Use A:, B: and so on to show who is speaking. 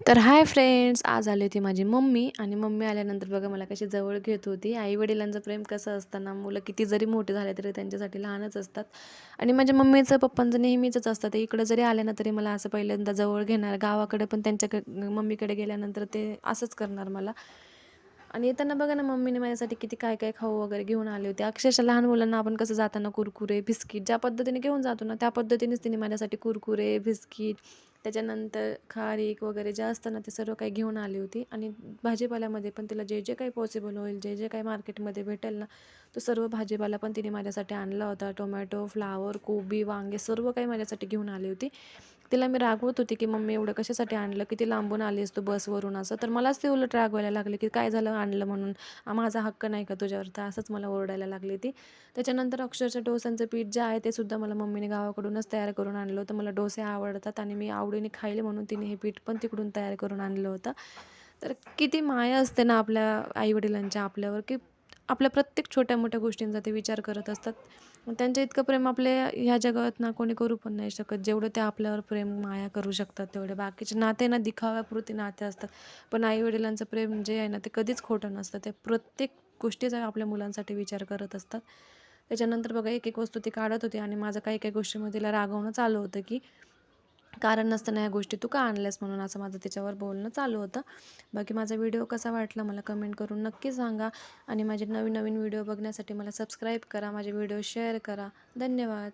A: तर hi friends, आज आली होती माझी मम्मी आणि मम्मी आल्यानंतर बघा मला कशी जवळ घेत होती. आई-वडिलांचं प्रेम कसं असतं ना, मुलं किती जरी मोठे झाले तरी त्यांच्यासाठी लहानच असतात. आणि माझ्या मम्मीचं, पप्पांचं नेहमीचंच असतं. ते इकडं जरी आले ना, तरी मला असं पहिल्यांदा जवळ घेणार. गावाकडे पण मम्मीकडे गेल्यानंतर ते असंच करणार मला. आणि येताना बघा ना, मम्मीने माझ्यासाठी किती काय-काय खाऊ वगैरे घेऊन आले होते. अक्षरशः लहान मुलांना आपण कसं जाताना कुरकुरे, बिस्किट ज्या पद्धतीने घेऊन जातो ना, त्या पद्धतीनेच तिने माझ्यासाठी कुरकुरे, बिस्किट त्याच्यानंतर खारीक वगैरे जे असतं ना, ते सर्व काही घेऊन आली होती. आणि भाजीपाल्यामध्ये पण तिला जे काही पॉसिबल होईल, जे काही मार्केटमध्ये भेटेल ना, तो सर्व भाजीपाला पण तिने माझ्यासाठी आणला होता. टोमॅटो, फ्लॉवर, कोबी, वांगे सर्व काही माझ्यासाठी घेऊन आली होती. तिला मी रागवत होती, की "मम्मी एवढं कशासाठी आणलं? किती लांबून आलीस तू बसवरून?" असं. तर मलाच ते उलट रागवायला लागले, की "काय झालं आणलं म्हणून? माझा हक्क नाही का तुझ्यावर?" तर असंच मला ओरडायला लागली ती. त्याच्यानंतर अक्षरशः डोसांचं पीठ जे आहे ते सुद्धा मला मम्मीने गावाकडूनच तयार करून आणलं होतं. मला डोसे आवडतात आणि मी आवडीने खाईल म्हणून तिने हे पीठ पण तिकडून तयार करून आणलं होतं. तर किती माया असते ना आपल्या आई-वडिलांच्या आपल्यावर, की आपल्या प्रत्येक छोट्या-मोठ्या गोष्टींचा ते विचार करत असतात. त्यांच्या इतकं प्रेम आपल्या ह्या जगात ना कोणी करू पण नाही शकत. जेवढं ते आपल्यावर प्रेम, माया करू शकतात तेवढे. बाकीचे नाते ना दिखाव्यापुरते नाते असतात. पण आई-वडिलांचं प्रेम जे आहे ना ते कधीच खोटं नसतं. ते प्रत्येक गोष्टीचा आपल्या मुलांसाठी विचार करत असतात. त्याच्यानंतर बघा एक-एक वस्तू ती काढत होती आणि माझं काही-काही गोष्टींमध्ये तिला रागवणं चालू होतं, की कारण नसताना ह्या गोष्टी तू का आणल्यास म्हणून असं माझं तिच्यावर बोलणं चालू होतं. बाकी माझा व्हिडिओ कसा वाटला मला कमेंट करून नक्की सांगा आणि माझे नवीन-नवीन व्हिडिओ बघण्यासाठी मला सबस्क्राईब करा, माझे व्हिडिओ शेअर करा. धन्यवाद.